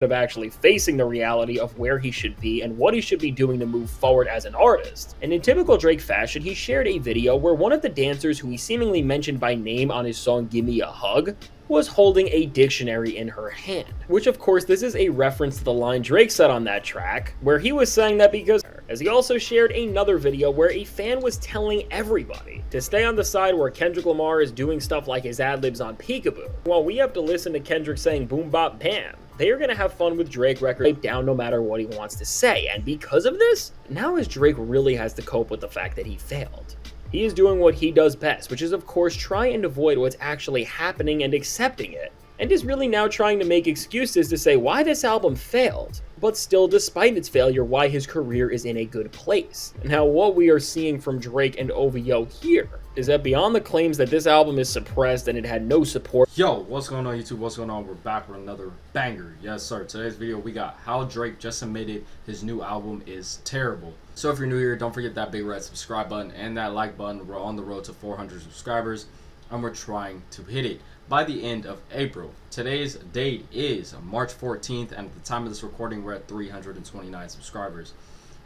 of actually facing the reality of where he should be and what he should be doing to move forward as an artist. And in typical Drake fashion, he shared a video where one of the dancers who he seemingly mentioned by name on his song Gimme a Hug was holding a dictionary in her hand. Which of course this is a reference to the line Drake said on that track, where he was saying that because, as he also shared another video where a fan was telling everybody to stay on the side where Kendrick Lamar is doing stuff like his ad-libs on Peekaboo, while we have to listen to Kendrick saying boom bop bam. They are going to have fun with Drake record down no matter what he wants to say, and because of this, now as Drake really has to cope with the fact that he failed. He is doing what he does best, which is of course try and avoid what's actually happening and accepting it, and is really now trying to make excuses to say why this album failed, but still despite its failure why his career is in a good place. Now what we are seeing from Drake and OVO here is that beyond the claims that this album is suppressed and it had no support. Yo, what's going on YouTube? What's going on? We're back with another banger. Yes sir, today's video we got how Drake just admitted his new album is terrible. So if you're new here, don't forget that big red subscribe button and that like button. We're on the road to 400 subscribers and we're trying to hit it by the end of April. Today's date is March 14th, and at the time of this recording we're at 329 subscribers.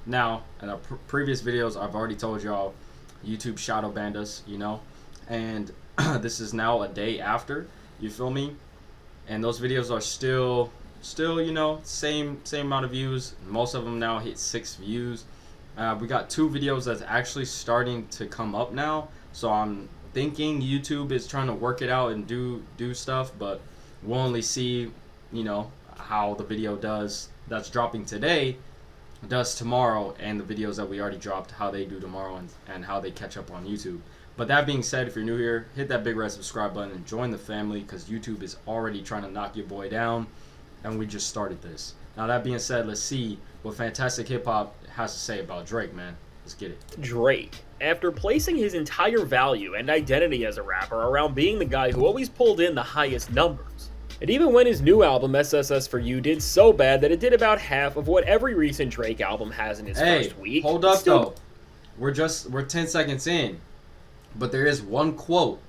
Now, in our previous videos I've already told y'all YouTube shadow banned us, you know, and this is now a day after, you feel me? And those videos are still you know, same amount of views. Most of them now hit 6 views. We got 2 videos that's actually starting to come up now, so I'm thinking YouTube is trying to work it out and do stuff, but we'll only see, you know, how the video does that's dropping today does tomorrow, and the videos that we already dropped, how they do tomorrow and how they catch up on YouTube. But that being said, if you're new here, hit that big red subscribe button and join the family, because YouTube is already trying to knock your boy down, and we just started this. Now that being said, let's see what Fantastic Hip Hop has to say about Drake, man. Let's get it. Drake, after placing his entire value and identity as a rapper around being the guy who always pulled in the highest numbers, and even when his new album SSS For You did so bad that it did about half of what every recent Drake album has in his first week. Hold up though. We're 10 seconds in. But there is one quote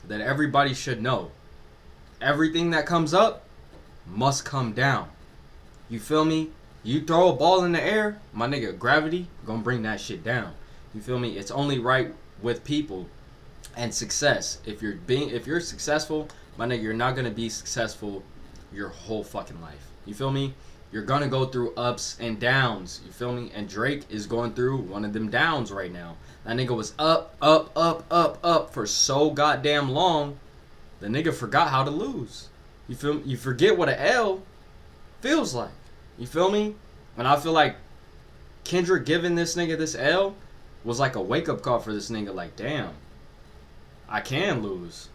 that everybody should know. Everything that comes up must come down. You feel me? You throw a ball in the air, my nigga, gravity gonna bring that shit down. You feel me? It's only right with people and success. If you're successful, my nigga, you're not gonna be successful your whole fucking life. You feel me? You're gonna go through ups and downs. You feel me? And Drake is going through one of them downs right now. That nigga was up for so goddamn long. The nigga forgot how to lose. You feel me? You forget what an L feels like. You feel me? And I feel like Kendrick giving this nigga this L was like a wake-up call for this nigga. Like, damn, I can lose.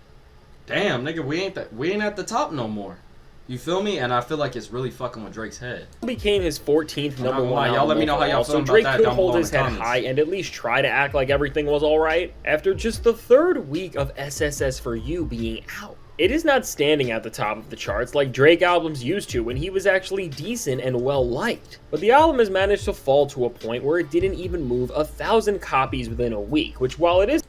Damn, nigga, we ain't at the top no more. You feel me? And I feel like it's really fucking with Drake's head. Became his 14th number one. Y'all let me know how y'all feel so Drake about that could hold his head high and at least try to act like everything was alright after just the 3rd week of SSS For You being out. It is not standing at the top of the charts like Drake albums used to when he was actually decent and well liked. But the album has managed to fall to a point where it didn't even move 1,000 copies within a week, which while it is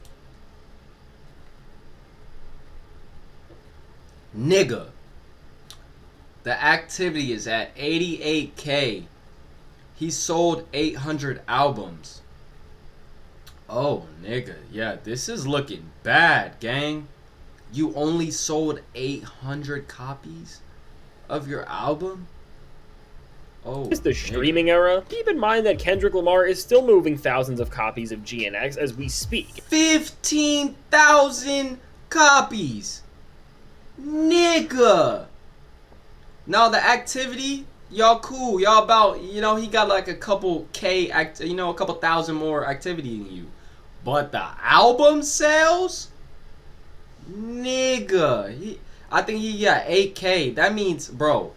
nigga, the activity is at 88K. He sold 800 albums. Oh, nigga. Yeah, this is looking bad, gang. You only sold 800 copies of your album? Oh, it's the streaming era. Keep in mind that Kendrick Lamar is still moving thousands of copies of GNX as we speak. 15,000 copies. Nigga. Now the activity, y'all cool. Y'all about, you know, he got like a couple K, you know, a couple thousand more activity than you. But the album sales? Nigga. I think he got 8K. That means, bro,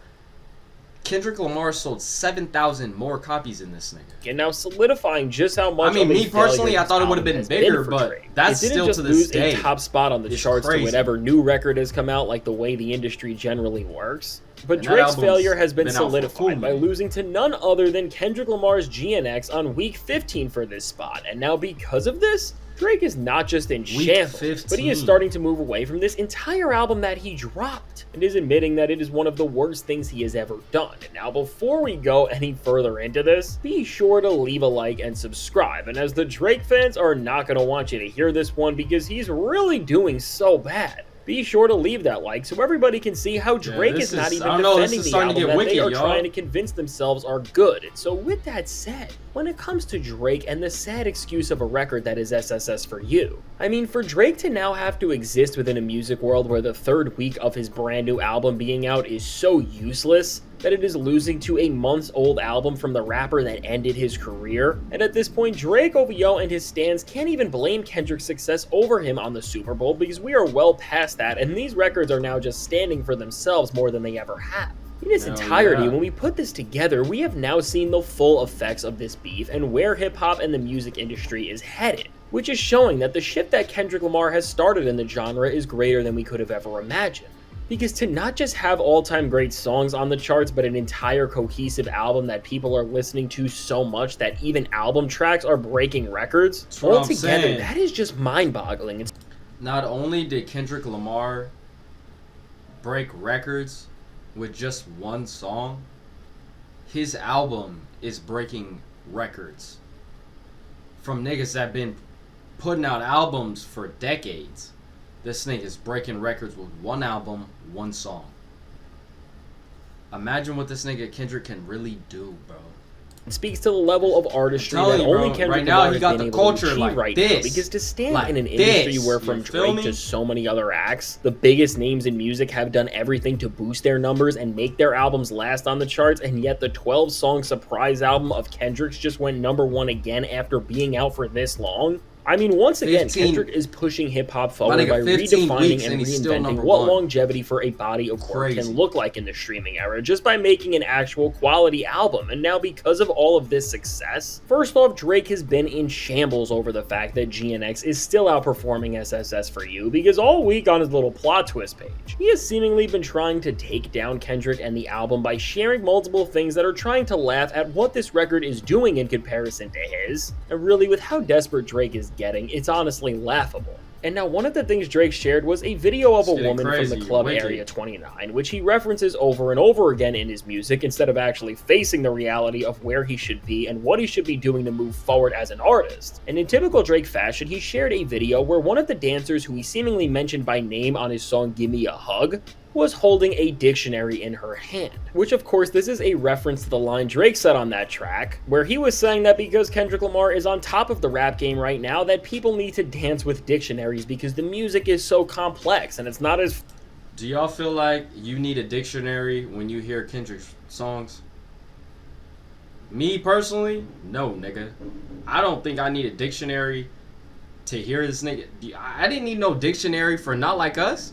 Kendrick Lamar sold 7,000 more copies than this nigga. And now solidifying just how much. I mean, me personally, I thought it would have been bigger, but that's still to this day. It didn't just lose a top spot on the charts to whatever new record has come out, like the way the industry generally works. But Drake's failure has been solidified by losing to none other than Kendrick Lamar's GNX on week 15 for this spot. And now because of this, Drake is not just in Week shambles, 15. but he is starting to move away from this entire album that he dropped, and is admitting that it is one of the worst things he has ever done. And now before we go any further into this, be sure to leave a like and subscribe, and as the Drake fans are not going to want you to hear this one because he's really doing so bad. Be sure to leave that like so everybody can see how Drake is not even defending the album that they are trying to convince themselves are good. And so with that said, when it comes to Drake and the sad excuse of a record that is SSS for you, I mean, for Drake to now have to exist within a music world where the third week of his brand new album being out is so useless that it is losing to a months-old album from the rapper that ended his career. And at this point, Drake, OVO, and his stans can't even blame Kendrick's success over him on the Super Bowl because we are well past that, and these records are now just standing for themselves more than they ever have. In its entirety, when we put this together, we have now seen the full effects of this beef and where hip-hop and the music industry is headed, which is showing that the shift that Kendrick Lamar has started in the genre is greater than we could have ever imagined. Because to not just have all-time great songs on the charts, but an entire cohesive album that people are listening to so much that even album tracks are breaking records, altogether, that is just mind-boggling. Not only did Kendrick Lamar break records with just one song, his album is breaking records from niggas that been putting out albums for decades. This nigga is breaking records with one album, one song. Imagine what this nigga Kendrick can really do, bro. It speaks to the level of artistry that only Kendrick Lamar has been able to achieve right now. Because to stand in an industry where from Drake to so many other acts, the biggest names in music have done everything to boost their numbers and make their albums last on the charts, and yet the 12-song surprise album of Kendrick's just went #1 again after being out for this long. I mean, once again, Kendrick is pushing hip-hop forward by redefining and reinventing what longevity for a body of work can look like in the streaming era, just by making an actual quality album. And now, because of all of this success, first off, Drake has been in shambles over the fact that GNX is still outperforming SSS for you, because all week on his little plot twist page, he has seemingly been trying to take down Kendrick and the album by sharing multiple things that are trying to laugh at what this record is doing in comparison to his. And really, with how desperate Drake is getting, it's honestly laughable. And now one of the things Drake shared was a video of a woman from the club Area 29, which he references over and over again in his music instead of actually facing the reality of where he should be and what he should be doing to move forward as an artist. And in typical Drake fashion, he shared a video where one of the dancers who he seemingly mentioned by name on his song Gimme a Hug was holding a dictionary in her hand, which of course this is a reference to the line Drake said on that track, where he was saying that because Kendrick Lamar is on top of the rap game right now, that people need to dance with dictionaries because the music is so complex and it's not as... Do y'all feel like you need a dictionary when you hear Kendrick's songs? Me personally, no, nigga. I don't think I need a dictionary to hear this nigga. I didn't need no dictionary for Not Like Us.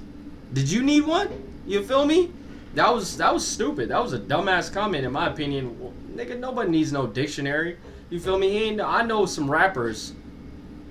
Did you need one? You feel me? That was stupid. That was a dumbass comment in my opinion. Well, nigga, nobody needs no dictionary. You feel me? I know some rappers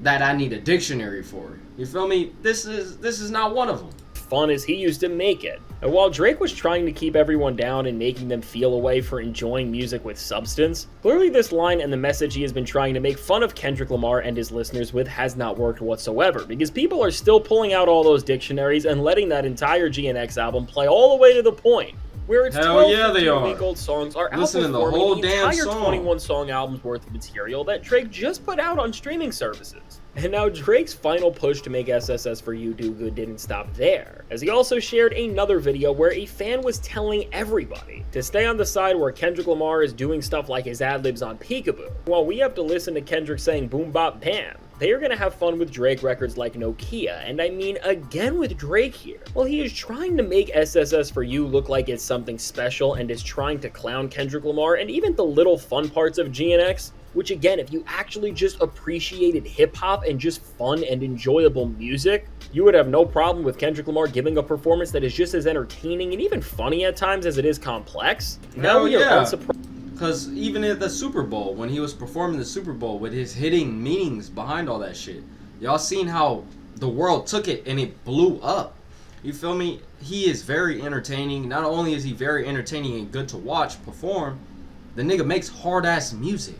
that I need a dictionary for. You feel me? This is not one of them. Fun as he used to make it. And while Drake was trying to keep everyone down and making them feel a way for enjoying music with substance, clearly this line and the message he has been trying to make fun of Kendrick Lamar and his listeners with has not worked whatsoever, because people are still pulling out all those dictionaries and letting that entire GNX album play all the way to the point where its 12-week-old songs are outperforming the whole entire 21-song album's worth of material that Drake just put out on streaming services. And now Drake's final push to make SSS for You do good didn't stop there, as he also shared another video where a fan was telling everybody to stay on the side where Kendrick Lamar is doing stuff like his ad-libs on Peekaboo, while we have to listen to Kendrick saying boom bop bam. They are going to have fun with Drake records like Nokia, and I mean again with Drake here. Well, he is trying to make SSS for You look like it's something special and is trying to clown Kendrick Lamar and even the little fun parts of GNX, which again, if you actually just appreciated hip-hop and just fun and enjoyable music, you would have no problem with Kendrick Lamar giving a performance that is just as entertaining and even funny at times as it is complex. Now we are unsurprised. Because even at the Super Bowl, when he was performing the Super Bowl with his hitting meanings behind all that shit, y'all seen how the world took it and it blew up. You feel me? He is very entertaining. Not only is he very entertaining and good to watch perform, the nigga makes hard-ass music.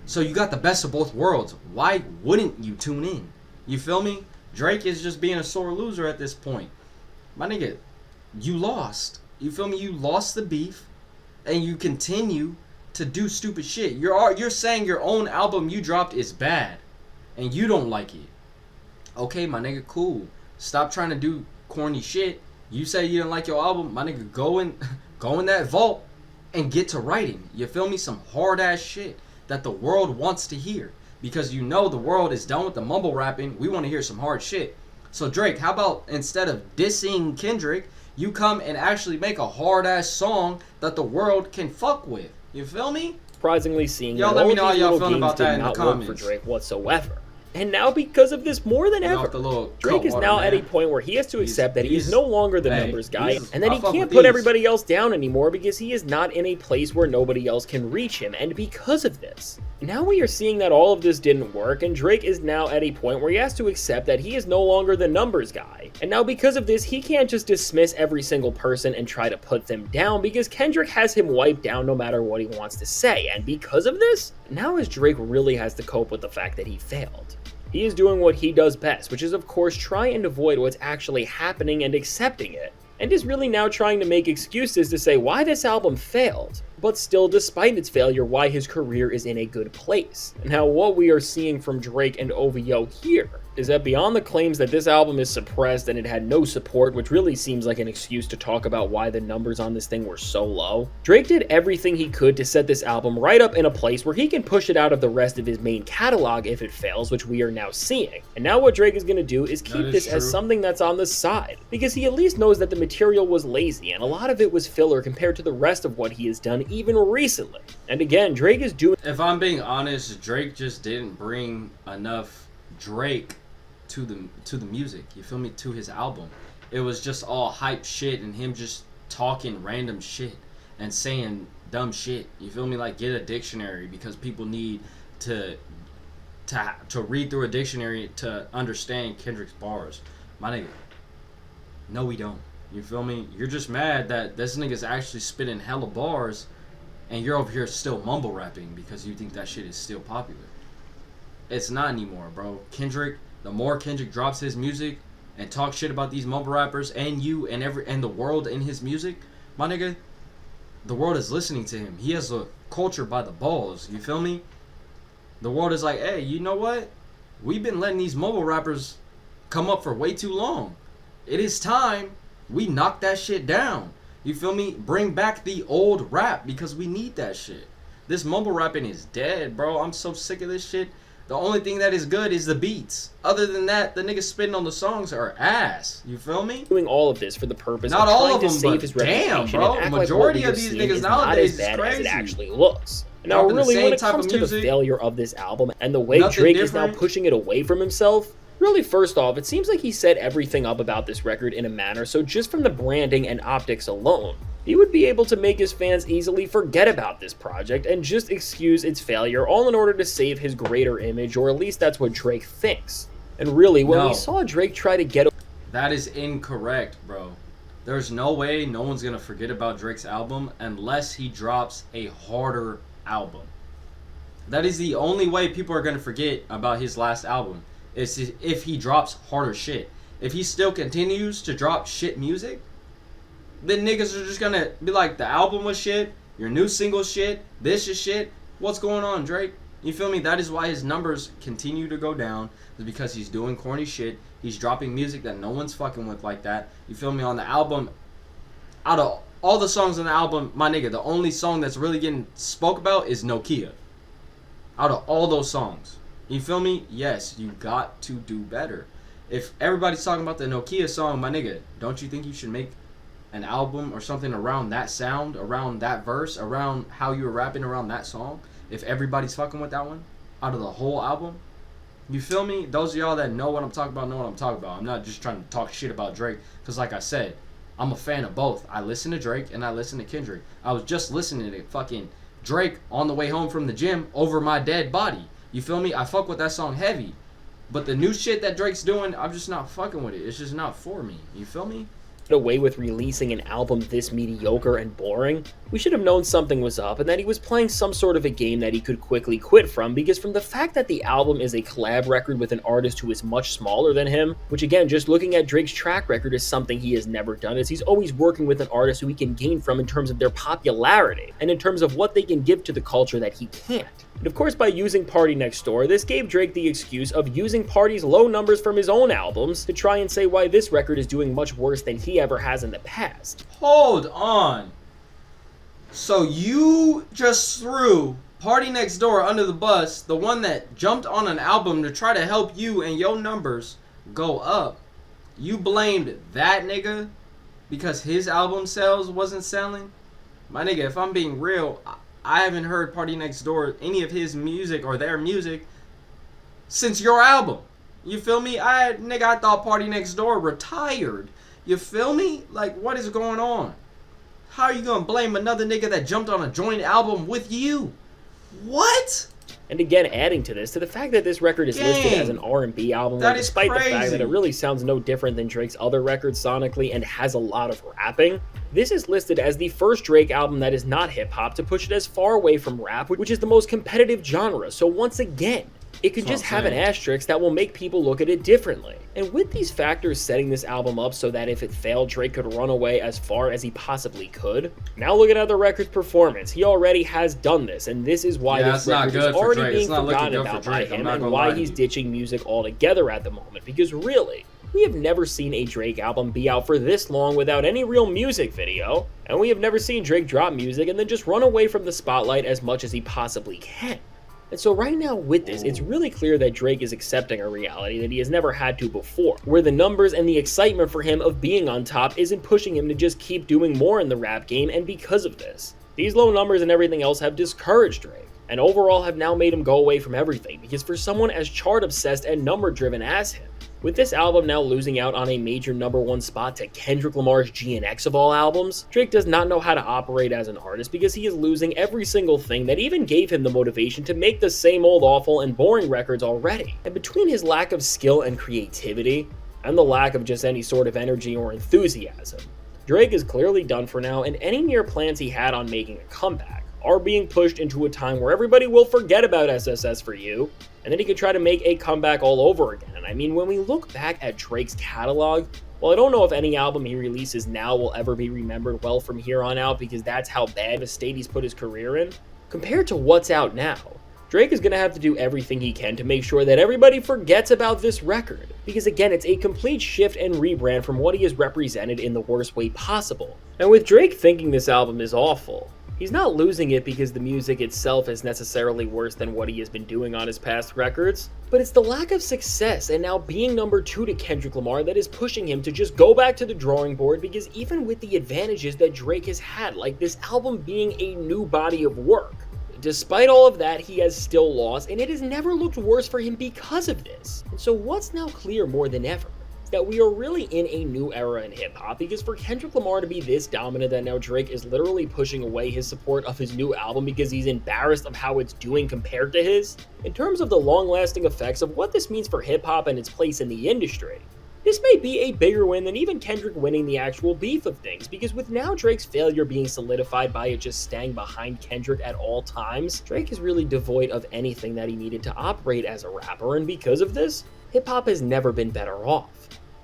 So you got the best of both worlds. Why wouldn't you tune in? You feel me? Drake is just being a sore loser at this point. My nigga, you lost. You feel me? You lost the beef, and you continue to do stupid shit. You're saying your own album you dropped is bad, and you don't like it. Okay, my nigga, cool. Stop trying to do corny shit. You say you didn't like your album, my nigga. Go in that vault and get to writing. You feel me? Some hard ass shit that the world wants to hear, because you know the world is done with the mumble rapping. We want to hear some hard shit. So Drake, how about instead of dissing Kendrick, you come and actually make a hard ass song that the world can fuck with? You feel me? Surprisingly, seeing y'all that let all me of know how these y'all little feeling games about that did in the not work for comments. Drake whatsoever. And now, because of this, more than ever, Drake is now at a point where he has to accept that he is no longer the numbers guy, and that he can't put everybody else down anymore because he is not in a place where nobody else can reach him. And because of this, now we are seeing that all of this didn't work, and Drake is now at a point where he has to accept that he is no longer the numbers guy. And now because of this, he can't just dismiss every single person and try to put them down, because Kendrick has him wiped down no matter what he wants to say. And because of this, now as Drake really has to cope with the fact that he failed. He is doing what he does best, which is of course try and avoid what's actually happening and accepting it, and is really now trying to make excuses to say why this album failed, but still, despite its failure, why his career is in a good place. Now, what we are seeing from Drake and OVO here is that beyond the claims that this album is suppressed and it had no support, which really seems like an excuse to talk about why the numbers on this thing were so low, Drake did everything he could to set this album right up in a place where he can push it out of the rest of his main catalog if it fails, which we are now seeing. And now what Drake is going to do is keep this as something that's on the side, because he at least knows that the material was lazy and a lot of it was filler compared to the rest of what he has done even recently. And again, Drake is doing... If I'm being honest, Drake just didn't bring enough Drake to the music, you feel me, to his album. It was just all hype shit and him just talking random shit and saying dumb shit, you feel me, like get a dictionary because people need to read through a dictionary to understand Kendrick's bars. My nigga, no we don't, you feel me? You're just mad that this nigga's actually spitting hella bars and you're over here still mumble rapping because you think that shit is still popular. It's not anymore, bro. Kendrick, the more Kendrick drops his music and talks shit about these mumble rappers and you and the world in his music, my nigga, the world is listening to him. He has a culture by the balls, you feel me? The world is like, hey, you know what? We've been letting these mumble rappers come up for way too long. It is time we knock that shit down. You feel me? Bring back the old rap because we need that shit. This mumble rapping is dead, bro. I'm so sick of this shit. The only thing that is good is the beats. Other than that, the niggas spitting on the songs are ass. You feel me? Doing all of this for the purpose not of all trying of to them, save but his damn, reputation bro. and act Majority like what of these we are seeing niggas is not nowadays as is bad crazy. as it actually looks. Now, Dropping the really, same when it type comes of to the music, failure of this album and the way nothing Drake is now different. pushing it away from himself, really, first off, it seems like he set everything up about this record in a manner so just from the branding and optics alone, he would be able to make his fans easily forget about this project and just excuse its failure, all in order to save his greater image, or at least that's what Drake thinks. And really, when we saw Drake try to get... That is incorrect, bro. There's no way no one's gonna forget about Drake's album unless he drops a harder album. That is the only way people are gonna forget about his last album, is if he drops harder shit. If he still continues to drop shit music, then niggas are just gonna be like, the album was shit, your new single shit, this is shit. What's going on, Drake? You feel me? That is why his numbers continue to go down, is because he's doing corny shit. He's dropping music that no one's fucking with like that. You feel me? On the album, out of all the songs on the album, my nigga, the only song that's really getting spoke about is Nokia. Out of all those songs. You feel me? Yes, you got to do better. If everybody's talking about the Nokia song, my nigga, don't you think you should make an album or something around that sound, around that verse, around how you were rapping around that song? If everybody's fucking with that one out of the whole album, you feel me? Those of y'all that know what I'm talking about know what I'm talking about. I'm not just trying to talk shit about Drake, because like I said, I'm a fan of both. I listen to Drake and I listen to Kendrick. I was just listening to fucking Drake on the way home from the gym over my dead body. You feel me? I fuck with that song heavy, but the new shit that Drake's doing, I'm just not fucking with it. It's just not for me. You feel me? away with releasing an album this mediocre and boring, we should have known something was up and that he was playing some sort of a game that he could quickly quit from, because from the fact that the album is a collab record with an artist who is much smaller than him, which again, just looking at Drake's track record is something he has never done, is he's always working with an artist who he can gain from in terms of their popularity and in terms of what they can give to the culture that he can't. And of course, by using Party Next Door, this gave Drake the excuse of using Party's low numbers from his own albums to try and say why this record is doing much worse than he ever has in the past. Hold on. So you just threw Party Next Door under the bus, the one that jumped on an album to try to help you and your numbers go up. You blamed that nigga because his album sales wasn't selling? My nigga, if I'm being real, I haven't heard Party Next Door, any of his music or their music, since your album. You feel me? I thought Party Next Door retired. You feel me? Like, what is going on? How are you gonna blame another nigga that jumped on a joint album with you? What? And again, adding to this, to the fact that this record is listed as an R&B album, That is despite the fact crazy. that it really sounds no different than Drake's other records sonically and has a lot of rapping, this is listed as the first Drake album that is not hip-hop to push it as far away from rap, which is the most competitive genre. So once again, it could just have an asterisk that will make people look at it differently. And with these factors setting this album up so that if it failed, Drake could run away as far as he possibly could, now looking at the record's performance, he already has done this, and this is why this record is already being forgotten about by him and why he's ditching music altogether at the moment. Because really, we have never seen a Drake album be out for this long without any real music video, and we have never seen Drake drop music and then just run away from the spotlight as much as he possibly can. And so right now with this, it's really clear that Drake is accepting a reality that he has never had to before, where the numbers and the excitement for him of being on top isn't pushing him to just keep doing more in the rap game, and because of this, these low numbers and everything else have discouraged Drake, and overall have now made him go away from everything, because for someone as chart-obsessed and number-driven as him, with this album now losing out on a major #1 spot to Kendrick Lamar's GNX of all albums, Drake does not know how to operate as an artist because he is losing every single thing that even gave him the motivation to make the same old awful and boring records already. And between his lack of skill and creativity, and the lack of just any sort of energy or enthusiasm, Drake is clearly done for now, and any near plans he had on making a comeback are being pushed into a time where everybody will forget about SSS for You, and then he could try to make a comeback all over again. And I mean, when we look back at Drake's catalog, well, I don't know if any album he releases now will ever be remembered well from here on out, because that's how bad of a state he's put his career in. Compared to what's out now, Drake is going to have to do everything he can to make sure that everybody forgets about this record, because again, it's a complete shift and rebrand from what he has represented in the worst way possible. And with Drake thinking this album is awful, he's not losing it because the music itself is necessarily worse than what he has been doing on his past records, but it's the lack of success and now being #2 to Kendrick Lamar that is pushing him to just go back to the drawing board, because even with the advantages that Drake has had, like this album being a new body of work, despite all of that, he has still lost, and it has never looked worse for him because of this. And so what's now clear more than ever is that we are really in a new era in hip-hop, because for Kendrick Lamar to be this dominant that now Drake is literally pushing away his support of his new album because he's embarrassed of how it's doing compared to his, in terms of the long-lasting effects of what this means for hip-hop and its place in the industry, this may be a bigger win than even Kendrick winning the actual beef of things, because with now Drake's failure being solidified by it just staying behind Kendrick at all times, Drake is really devoid of anything that he needed to operate as a rapper, and because of this, hip-hop has never been better off.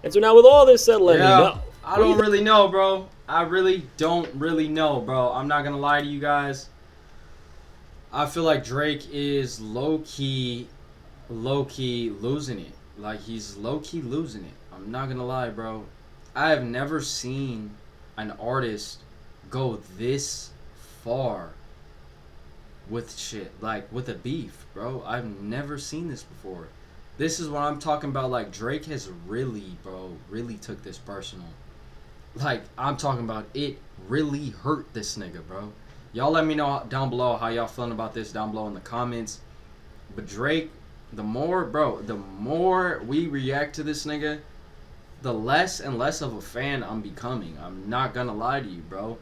And so now with all this said, let me know. I don't really know, bro. I really don't really know, bro. I'm not gonna lie to you guys. I feel like Drake is low-key losing it. Like, he's low-key losing it. I'm not gonna lie, bro. I have never seen an artist go this far with shit, like with a beef, bro. I've never seen this before. This is what I'm talking about. Like, Drake has really took this personal. Like, I'm talking about it really hurt this nigga, bro. Y'all let me know down below how y'all feeling about this down below in the comments. But Drake, the more we react to this nigga, the less and less of a fan I'm becoming. I'm not gonna lie to you, bro.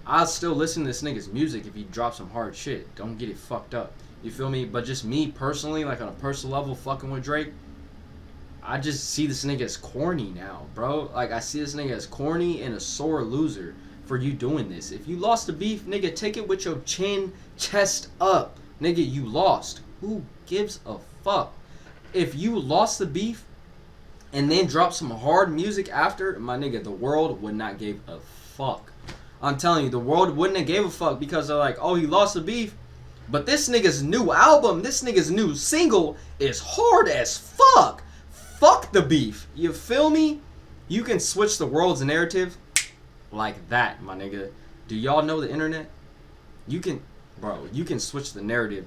I'll still listen to this nigga's music if he drops some hard shit. Don't get it fucked up. You feel me? But just me personally, like on a personal level, fucking with Drake, I just see this nigga as corny now, bro. Like, I see this nigga as corny and a sore loser for you doing this. If you lost the beef, nigga, take it with your chin, chest up. Nigga, you lost. Who gives a fuck? If you lost the beef and then drop some hard music after, my nigga, the world would not give a fuck. I'm telling you, the world wouldn't have gave a fuck because they're like, oh, he lost the beef. But this nigga's new album, this nigga's new single is hard as fuck. Fuck the beef. You feel me? You can switch the world's narrative like that, my nigga. Do y'all know the internet? You can, bro, you can switch the narrative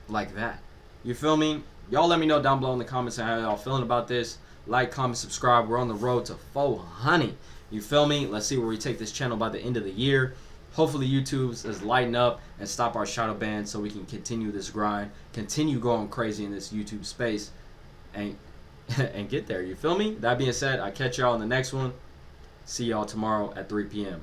like that. You feel me? Y'all let me know down below in the comments how y'all feeling about this. Like, comment, subscribe. We're on the road to 400. You feel me? Let's see where we take this channel by the end of the year. Hopefully YouTube's is lighten up and stop our shadow ban so we can continue this grind, continue going crazy in this YouTube space, and get there. You feel me? That being said, I catch y'all in the next one. See y'all tomorrow at 3 p.m.